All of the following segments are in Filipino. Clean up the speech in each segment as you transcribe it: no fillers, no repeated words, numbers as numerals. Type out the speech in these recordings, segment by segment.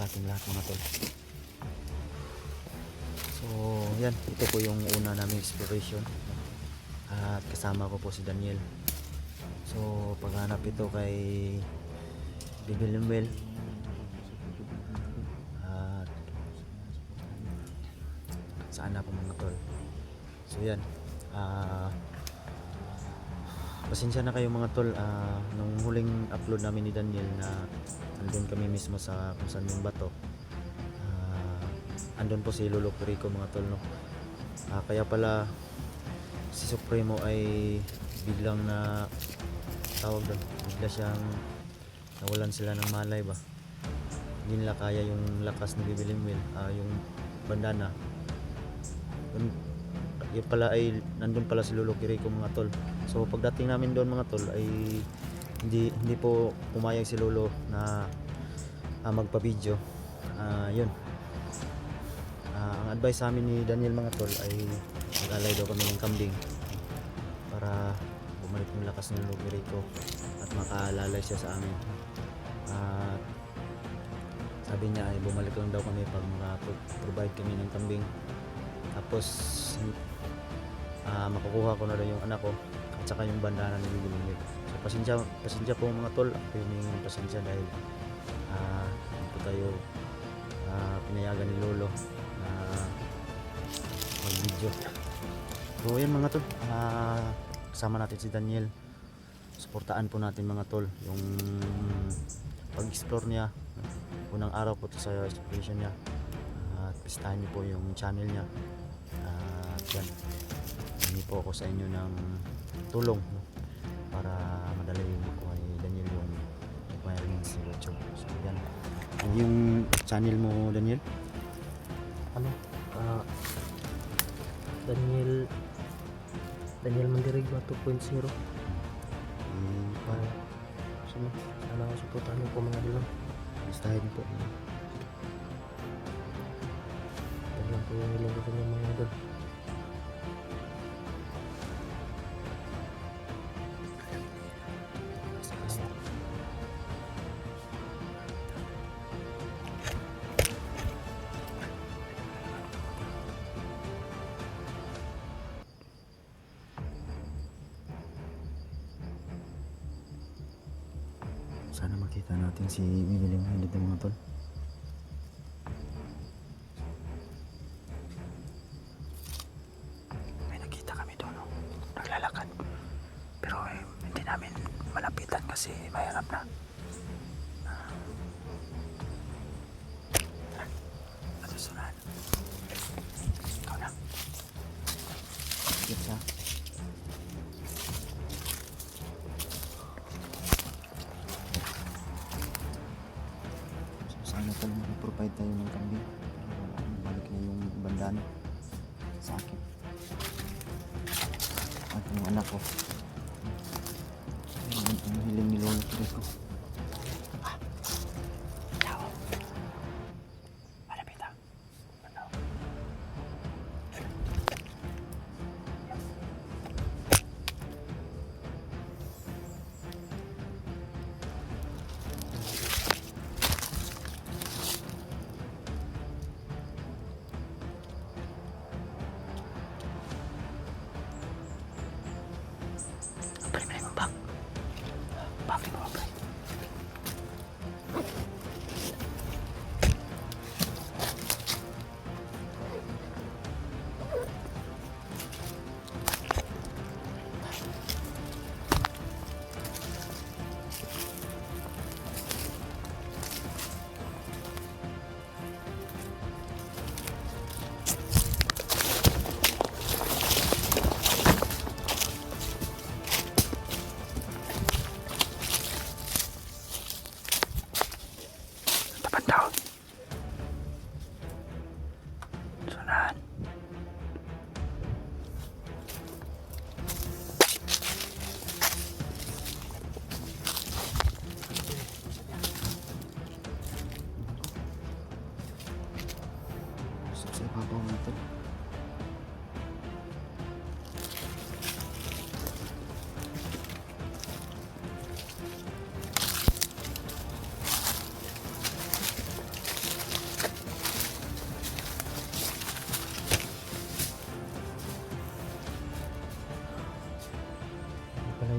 natin lahat mga tol. So yan, ito po yung una naming exploration at kasama ko po si Daniel. So paghanap ito kay Bibilimbel at saan na po mga tol. So yan, pasensya na kayo mga tol, nung huling upload namin ni Daniel na andun kami mismo sa kung saan yung bato, andun po si Lolo Rico mga tol, no? Kaya pala si Supremo ay biglang na tawag doon, bigla siyang nawalan sila ng malay ba, hindi nila kaya yung lakas ni Bibilimbel, yung bandana. Yun pala ay nandun pala si Lolo Rico mga tol. So pagdating namin doon mga tol ay hindi po pumayag si Lolo na magpa-video. Yun, ang advice sa amin ni Daniel mga tol ay mag-alay daw kami ng kambing para bumalik yung lakas ng Lolo Rico at makaalalay siya sa amin. At sabi niya ay bumalik lang daw kami pag maka-provide kami ng kambing, tapos makukuha ko na daw yung anak ko at saka yung bandana ni Bibilimbel. So pasensya po mga tol, ako yung hingin pasensya dahil hindi po tayo pinayagan ni Lolo na mag-video. So yan mga tol, kasama natin si Daniel. Suportaan po natin mga tol yung pag-explore niya. Unang araw po ito sa exploration niya, at pistahan niyo po yung channel niya. At yan, hindi po ako sa inyo ng tulong, no? Para madali makuha ni Daniel yung requirements sa YouTube. So yan, yung channel mo Daniel? Ano? Daniel Mandirigma 2.0. Sana suportahan niyo po mga dilang. Pistahan niyo po. Ito lang po yung hilang ko sa inyo mga idol. Sana makita natin si Bibilimbel dito mga tol. May nakita kami doon, no? Naglalakad. Pero hindi namin malapitan kasi mahirap na. Ano sunan? Ikaw na. Yes, ha? Sana pala mag-provide tayo ng kambing. Balik na yung bandana sa akin at yung anak ko. Ang hiling ni Lolo Rico. Malapit ah. Ano? Pre, mo bang? Bakit mo pre?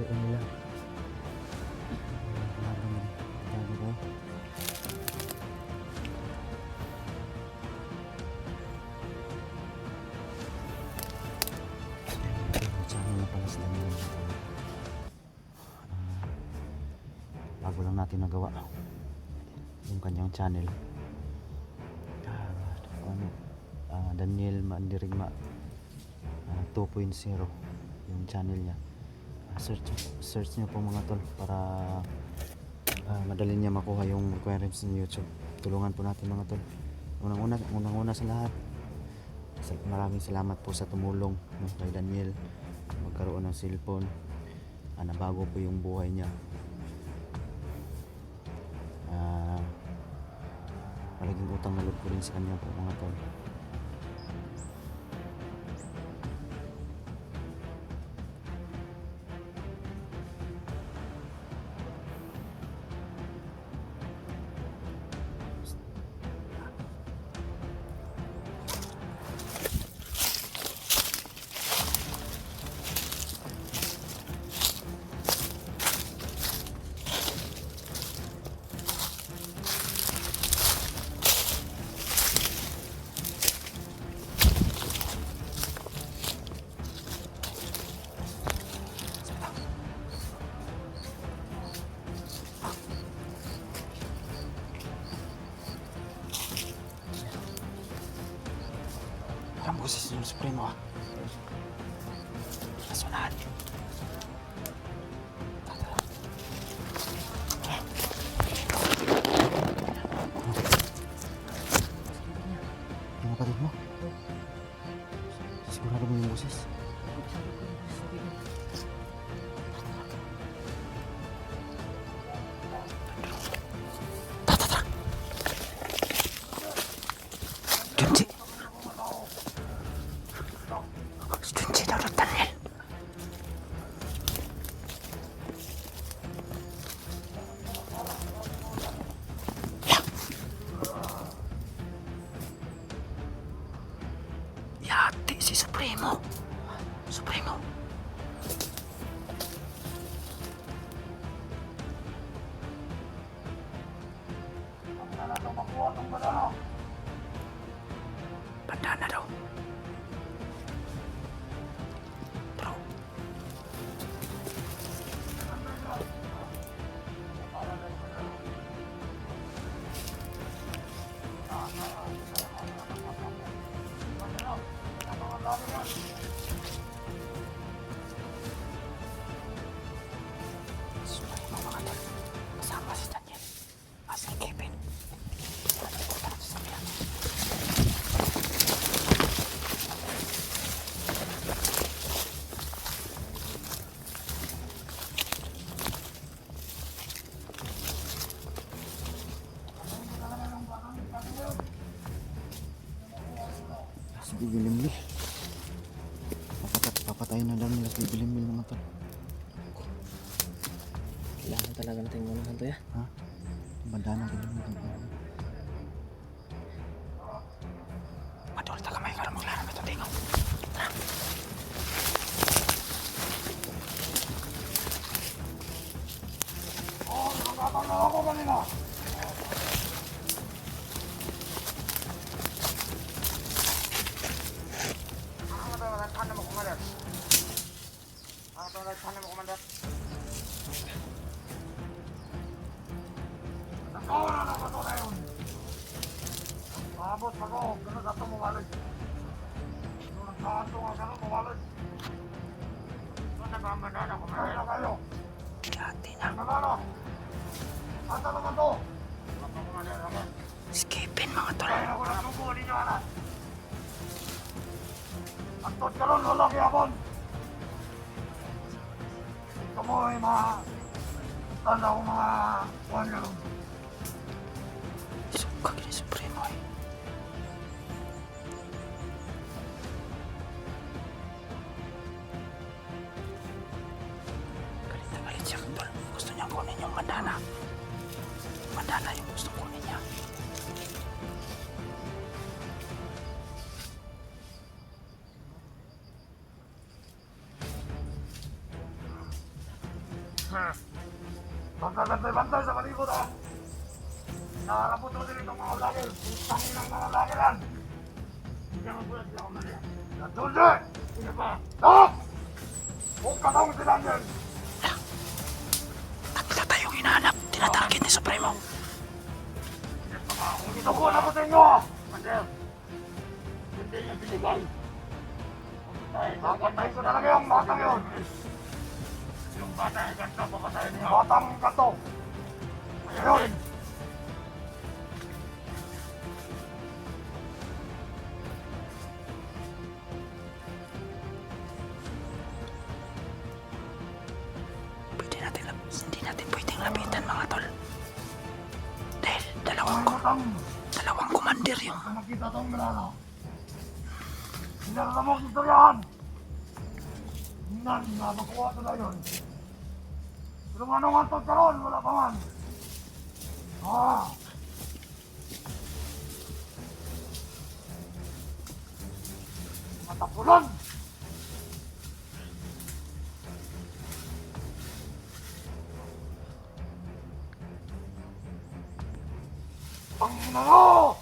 palaruin nila. Grabe ba? Channel na pala sila nila. Bago lang natin nagawa yung kanyang channel. Ano, Daniel Mandirigma 2.0 yung channel niya. Search niyo po mga tol para madali niya makuha yung requirements ng YouTube. Tulungan po natin mga tol. Unang-una sa lahat, maraming salamat po sa tumulong kay Daniel magkaroon ng cellphone. Nabago po yung buhay niya. Malaging utang na loob ko rin sa kanya po mga tol. Ang boses yung Supremo Nasunahan. Yung kapatid mo? Sigurado mo yung boses? Junji! Junji daw ng Daniel! Yati si Supremo! Supremo! Bandana daw. Bro. Supremo mga tol. Kasama si Daniel. Si Kevin. Si Bibilimbil. Papatayin na lang nila si Bibilimbil mga tol. Kailangan talaga natin muna to ya. Ha? Bandana ko lang mga tol. Madol, taga may karam maglarang ito tingaw. Tara. Ako kanina. Abot ako, ganun ato mo walid. Nung nagkato nga ganun mo walid. Nung nagkamanana ko mahila kayo. Yati na. Manana. Ata naman to. Skipin mga tol. Kaya ako nagsuko ninyo anak. Antot ka ron, wala kiyapon. Ito mo ay mga tanda ko mga kuhan ka ron. Suka gini Supremo eh. Galit na galit siya tol. Gusto niya kunin yung bandana. Bandana yung gusto kunin niya. Bantay-bantay sa palibot ha. Nakarapot mo din itong mga ulagil. Putangin ng mga ulagilan. Hindi ka magulat sila kung mali. Nadulde! Sige pa. Stop! Huwag ka tawag si Daniel. Tatlo tayong hinahanap. Tinatarget ni Supremo. Kung itukuhan ako sa inyo, Mander, hindi niya binigay. Papatay ko talaga yung batang yun. Yung batang yung ganito, papatayin niya. Batang yung ganito. Ayun. Hindi natin pwedeng lapitan mga tol. Dahil Batang. dalawang commander yung Kung makita itong milala. Hinarala mo ang istoryahan. Nan, nabakuha ito na yun. Pero nga nung antod ka ron, wala pa man. Matapulan! Pangina mo!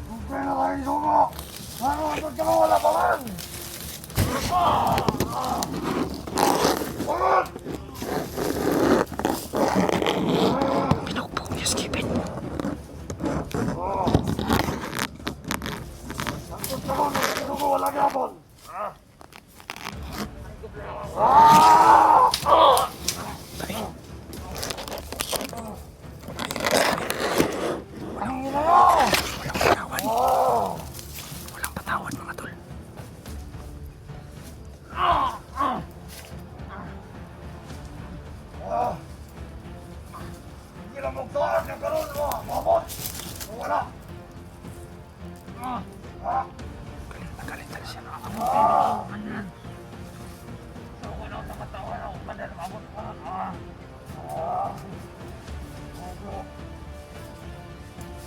Kung kaya na kayo sumo, ano antod ka mo, wala pa man. Pagod! pinukpok niya Skipin. Antod ka mo, sumo, wala gapon. Ang ina mo! Walang patawad mga tol. Hindi lang magtuan yung karoon mo, mabot! Kung wala! Magalit talaga siya.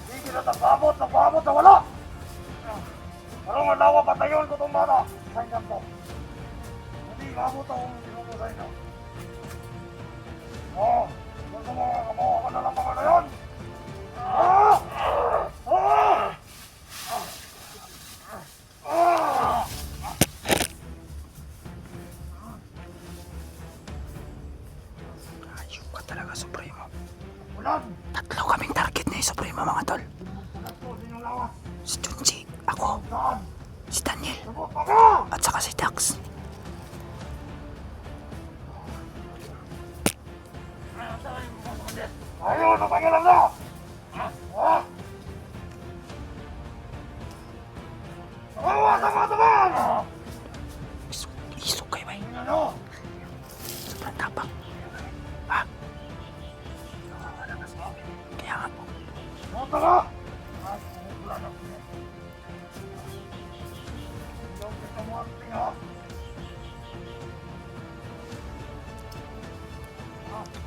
Hindi na nagpabot na wala! Parang malawa patayon ko itong bata sa inyong to. Hindi mabot akong sinuno sa inyo. Gusto mo kamawa ko na lang mga na yun? Ayun ka talaga Supremo. Ulan! Tatlo kaming target ni Supremo mga tol. Sagat ko sa inyong lawas. Si Junji, ako, Saan? si Daniel, Sagot ako! at saka si Dax. Ayun, napagilan na! Sa mga taban! Isok kayo ba? Ano? Sobrang tapang. Ha? Kaya nga po. Punta ka! Wala na po. Hindi kita mo ang tinga.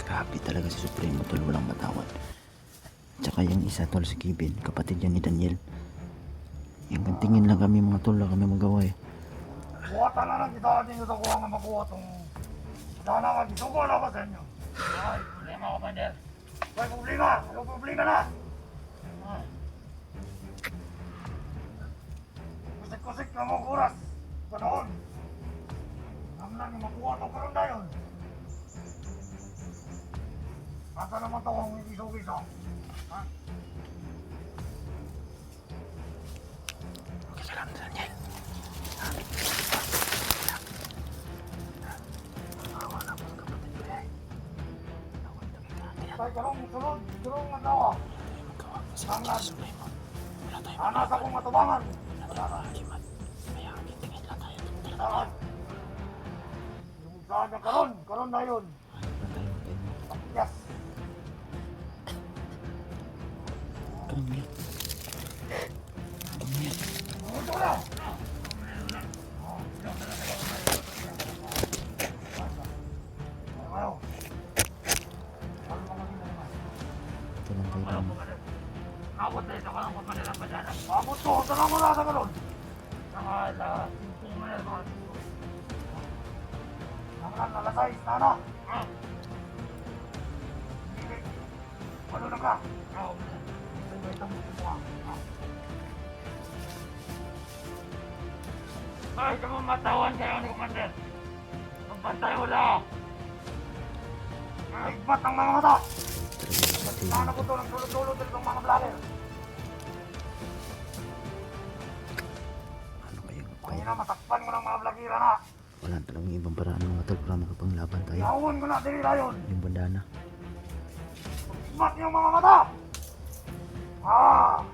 Grabe talaga si Supremo tol, walang matawad. Tsaka yung isa tol, si Kevin, kapatid yan ni Daniel. Yung kantingin lang kami mga tol, lang kami magawa eh. Buwatan na lang kita atin yung kuha nga makuha itong sana nga gisuko na ba sa inyo? Ay, problema ka, Pander. May problema! Anong problema na? Kusik-kusik na mong oras. Panahon. Nang lang yung makuha itong karoon na yun. Asa naman ito kung iso-iso? Ha? Okay ka lang Daniel. Tay karong sulod, durong nga dawa. Angas. Anas akong matubangan. Saan? Yung saan na karon na yun. Yes. Ito na. Ayaw. Ito lang kayo lang. Abot na ito ka lang pagkanilang padyanan. Abot ko, tanong mo na sa galon. mga simpong na yan, mga simpong. Ang nalasay, sana. Hindi. Ano na ka? May tamutin mo. Ay, kamatawan kayo ni Commander. Magbantay mo lang. Higbat ang mga mata. Sana ko ito ng tulog-tulog dito ng mga vlogger. Ano kayo? Ay na, matakpan mo ng mga vlogger na. Wala talagang ibang paraan mga tol para makapanglaban tayo. Yawon ko na, dili na yun. Yung bandana. Higbat yung mga mata. Ah!